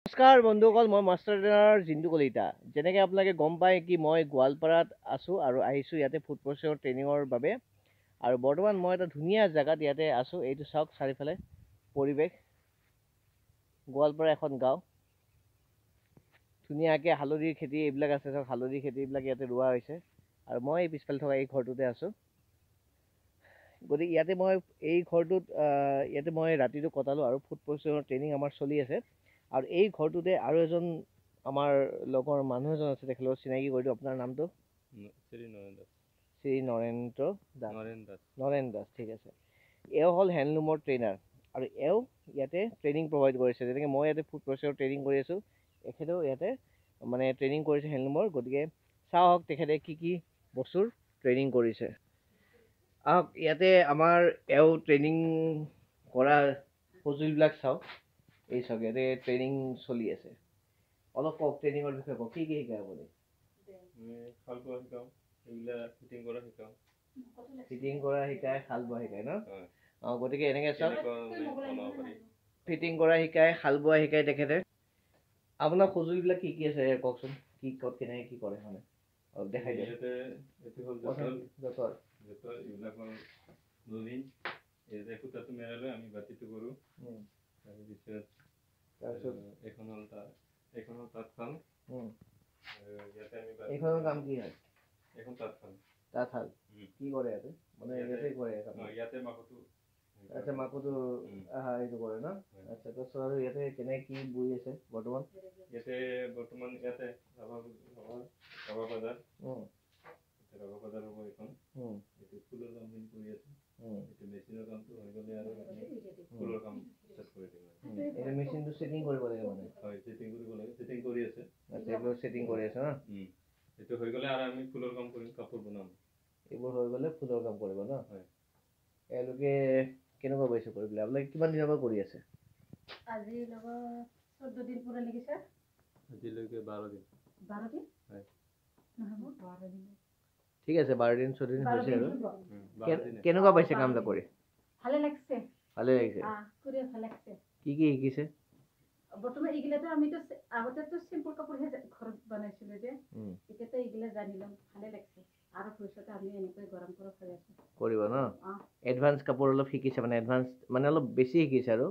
নমস্কাৰ বন্ধুসকল, মই মাষ্টাৰ ট্ৰেইনাৰ জিন্তু কলিতা। যেনেকৈ আপোনালোকে গম পায় কি মই গোৱালপাৰাত আছোঁ আৰু আহিছোঁ ইয়াতে ফুড প্ৰচেছৰ ট্ৰেইনিঙৰ বাবে। আৰু বৰ্তমান মই এটা ধুনীয়া জেগাত ইয়াতে আছোঁ। এইটো চাওক চাৰিওফালে পৰিৱেশ, গোৱালপাৰা এখন গাঁও, ধুনীয়াকৈ হালধিৰ খেতি এইবিলাক আছে। চাওক হালধিৰ খেতি এইবিলাক ইয়াতে ৰোৱা হৈছে আৰু মই এই পিছফালে থকা এই ঘৰটোতে আছোঁ। গতিকে ইয়াতে মই এই ঘৰটোত ইয়াতে মই ৰাতিটো কটালোঁ আৰু ফুড প্ৰচেছৰ ট্ৰেইনিং আমাৰ চলি আছে। আৰু এই ঘৰটোতে আৰু এজন আমাৰ লগৰ মানুহ এজন আছে, তেখেতৰ চিনাকি কৰি দিওঁ। আপোনাৰ নামটো? শ্ৰী নৰেন্দ্ৰ দাস। নৰেন দাস, ঠিক আছে। এওঁ হ'ল হেণ্ডলুমৰ ট্ৰেইনাৰ আৰু এওঁ ইয়াতে ট্ৰেইনিং প্ৰভাইড কৰিছে। যেনেকৈ মই ইয়াতে ফুড প্ৰচেছৰ ট্ৰেইনিং কৰি আছোঁ, এখেতেও ইয়াতে মানে ট্ৰেইনিং কৰিছে হেণ্ডলুমৰ। গতিকে চাওক তেখেতে কি কি বস্তুৰ ট্ৰেইনিং কৰিছে। আহক ইয়াতে আমাৰ এওঁ ট্ৰেইনিং কৰা সঁজুলিবিলাক চাওক। এই চাওক ইয়াতে ট্ৰেইনিং চলি আছে। অলপ কওক ট্ৰেইনিঙৰ বিষয়ে কওক, কি কি শিকায় আপুনি? শাল বোৱা শিকাওঁ, এইবিলাক ফিটিং কৰা শিকাওঁ। ফিটিং কৰা শিকায়, শাল বোৱা শিকায় ন? গতিকে এনেকৈ চাওক, ফিটিং কৰা শিকায়, শাল বোৱা শিকায় তেখেতে। আপোনাৰ সঁজুলিবিলাক কি কি আছে কওকচোন, কি ক'ত কেনেকৈ কি কৰে মানে অলপ দেখাই দিয়ক। এইটো হ'ল যঁতৰ, এইবিলাকৰ নলী, এই সূতাটো মেৰাই লৈ আমি বাতিটো কৰোঁ। তাৰপিছত এইখন হ'ল তাঁতশাল। এইখনৰ কাম কি হয়? এইখন তাঁতশাল। তাঁতশাল কি কৰে ইয়াতে? মানে ইয়াতে কৰে ইয়াতে মাকোটো। আচ্ছা, মাকোটো এইটো কৰে ন? আচ্ছা, তাৰপিছত আৰু ইয়াতে কেনেকৈ কি বৈ আছে বৰ্তমান? বৰ্তমান ইয়াতে ৰাভা বাজাৰ হ'ব এইখন। এইটো ফুলৰ কাম কৰি আছে। এইটো মেচিনৰ কামটো হৈ গ'লে আৰু ফুলৰ কাম ষ্টাৰ্ট কৰি দিম। এইটো মেচিনটো ছেটিং কৰিব লাগে মানে? হয়, ছেটিং কৰিব লাগে, ছেটিং কৰি আছে। আচ্ছা, এইবোৰ ছেটিং কৰি আছে ন? এইটো হৈ গ'লে আৰু আমি ফুলৰ কাম কৰিম, কাপোৰ বনাম। এইবোৰ হৈ গ'লে ফুলৰ কাম কৰিব ন? হয়। এওঁলোকে কেনেকুৱা পাইছে কৰি পেলাই? আপোনালোকে কিমান দিনৰ পৰা কৰি আছে? আজি লগত 14 দিন পুৰা লাগিছে। আজিলৈকে 12 দিন। 12 দিন? হয়। নহ'ব 12 দিন। ঠিক আছে, 12 দিন 14 দিন হৈছে আৰু। 12 দিন। কেনেকুৱা পাইছে কামটা কৰি? ভালে লাগছে। ভালে লাগিছে? কৰি ভাল লাগছে। কি কি শিকিছে? বৰ্তমান এইগিলাতো আমিতো আগতেতো চিম্পল কাপোৰহে ঘৰত বনাইছিলোঁ যে, এতিয়াতো এইগিলা জানি ল'ম, ভালে লাগছে। আৰু ভৱিষ্যতে আমি এনেকৈ গৰম কৰি খাই আছোঁ। কৰিব ন? এডভান্স কাপোৰ অলপ শিকিছে মানে, এডভান্স মানে অলপ বেছি শিকিছে আৰু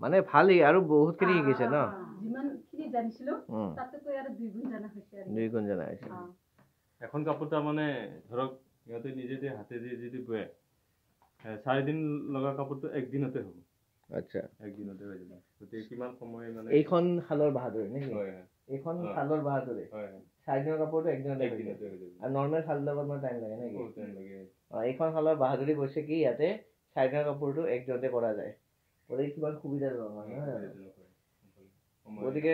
মানে ভাল আৰু বহুতখিনি শিকিছে ন? যিমানখিনি জানিছিলোঁ তাতকৈ আৰু 2 গুণ জনা হৈছে আৰু। 2 গুণ জনা হৈছে। এখন কাপোৰ তাৰমানে ধৰক সিহঁতে নিজে হাতে যদি বয়, 4 দিন লগা কাপোৰটো 1 দিনতে হ'ব। আচ্ছা, 1 দিনতে হৈ যাব। গতিকে কিমান সময় মানে এইখন শালৰ বাহাদুৰি নেকি? হয়। এইখন শালৰ বাহাদুৰি। হয়। 4 দিনৰ কাপোৰটো 1 দিনতে হৈ যাব। আৰু নৰ্মেল শাল লগত মানে টাইম লাগে নেকি? টাইম লাগে। এইখন শালৰ বাহাদুৰি কৈছে কি ইয়াতে 4 দিনৰ কাপোৰটো 1 দিনতে কৰা যায়। গতিকে কিমান সুবিধাজনক হয় নহয় জানো? গতিকে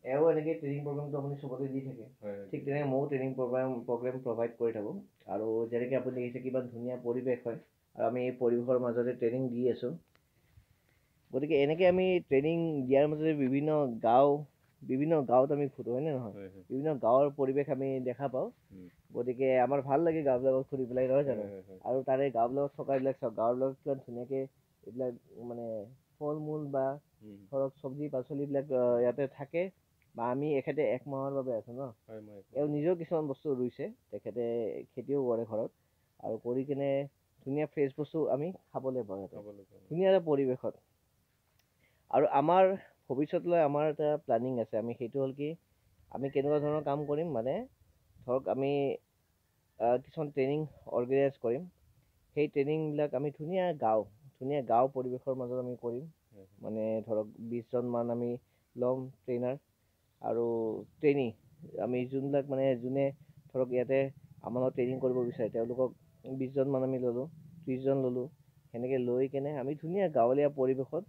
এওঁ এনেকৈ ট্ৰেইনিং প্ৰগ্ৰামটো আপুনি চবতে দি থাকে। ঠিক তেনেকৈ ময়ো ট্ৰেইনিং প্ৰগ্ৰেম প্ৰভাইড কৰি থাকোঁ। আৰু যেনেকৈ আপুনি দেখিছে কিমান ধুনীয়া পৰিৱেশ হয় আৰু আমি এই পৰিৱেশৰ মাজতে ট্ৰেইনিং দি আছোঁ। গতিকে এনেকৈ আমি ট্ৰেইনিং দিয়াৰ মাজতে বিভিন্ন গাঁৱত আমি ঘূৰোঁ, হয়নে নহয়? বিভিন্ন গাঁৱৰ পৰিৱেশ আমি দেখা পাওঁ। গতিকে আমাৰ ভাল লাগে গাঁওবিলাকত ঘূৰি পেলাই, নহয় জানো? আৰু তাৰে গাঁওবিলাকত থকা এইবিলাক চাওক, গাঁওবিলাকত কিমান ধুনীয়াকৈ এইবিলাক মানে ফল মূল বা ধৰক চব্জি পাচলিবিলাক ইয়াতে থাকে। বা আমি এখেতে 1 মাহৰ বাবে আছোঁ ন? এওঁ নিজেও কিছুমান বস্তু ৰুইছে, তেখেতে খেতিও কৰে ঘৰত আৰু কৰি কিনে ধুনীয়া ফ্ৰেছ বস্তু আমি খাবলৈ পাওঁ ইয়াতে ধুনীয়া এটা পৰিৱেশত। আৰু আমাৰ ভৱিষ্যতলৈ আমাৰ এটা প্লেনিং আছে। আমি সেইটো হ'ল কি, আমি কেনেকুৱা ধৰণৰ কাম কৰিম মানে ধৰক আমি কিছুমান ট্ৰেইনিং অৰ্গেনাইজ কৰিম। সেই ট্ৰেইনিংবিলাক আমি ধুনীয়া গাঁও পৰিৱেশৰ মাজত আমি কৰিম। মানে ধৰক 20 জনমান আমি ল'ম ট্ৰেইনাৰ আৰু ট্ৰেইনি। আমি যোনবিলাক মানে যোনে ধৰক ইয়াতে আমাৰ লগত ট্ৰেইনিং কৰিব বিচাৰে তেওঁলোকক 20 জনমান আমি ল'লোঁ, 30 জন ল'লোঁ। সেনেকৈ লৈ কেনে আমি ধুনীয়া গাঁৱলীয়া পৰিৱেশত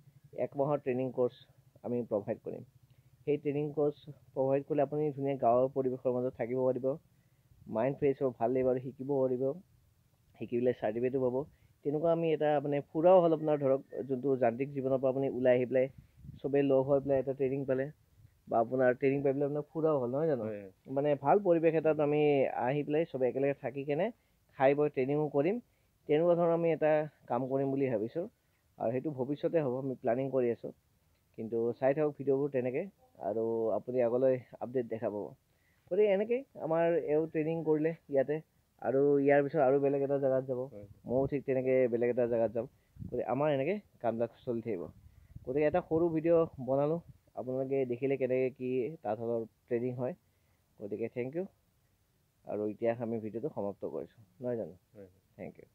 1 মাহৰ ট্ৰেইনিং ক'ৰ্চ আমি প্ৰভাইড কৰিম। সেই ট্ৰেইনিং ক'ৰ্চ প্ৰভাইড কৰিলে আপুনি ধুনীয়া গাঁৱৰ পৰিৱেশৰ মাজত থাকিব পাৰিব, মাইণ্ড ফ্ৰেছ হ'ব, ভাল লাগিব আৰু শিকিব পাৰিব, শিকি পেলাই চাৰ্টিফিকেটো পাব। তেনেকুৱা আমি এটা মানে ফুৰাও হ'ল আপোনাৰ ধৰক যোনটো যান্ত্ৰিক জীৱনৰ পৰা আপুনি ওলাই আহি পেলাই চবেই লগ হৈ পেলাই এটা ট্ৰেইনিং পালে বা আপোনাৰ ট্ৰেইনিং পাই পেলাই আপোনাৰ ফুৰাও হ'ল, নহয় জানো? মানে ভাল পৰিৱেশ এটাত আমি আহি পেলাই চবে একেলগে থাকি কেনে খাই বৈ ট্ৰেইনিঙো কৰিম। তেনেকুৱা ধৰণৰ আমি এটা কাম কৰিম বুলি ভাবিছোঁ আৰু সেইটো ভৱিষ্যতে হ'ব, আমি প্লেনিং কৰি আছোঁ। কিন্তু চাই থাকক ভিডিঅ'বোৰ তেনেকৈ, আৰু আপুনি আগলৈ আপডেট দেখা পাব। গতিকে এনেকৈ আমাৰ এওঁ ট্ৰেইনিং কৰিলে ইয়াতে, আৰু ইয়াৰ পিছত আৰু বেলেগ এটা জেগাত যাব, ময়ো ঠিক তেনেকৈ বেলেগ এটা জেগাত যাম। গতিকে আমাৰ এনেকৈ কামবিলাক চলি থাকিব। গতিকে এটা সৰু ভিডিঅ' বনালোঁ, আপোনালোকে দেখিলে কেনেকৈ কি তাঁতশালৰ ট্ৰেইনিং হয়। গতিকে থেংক ইউ, আৰু এতিয়া আমি ভিডিঅ'টো সমাপ্ত কৰিছোঁ, নহয় জানো? Thank U.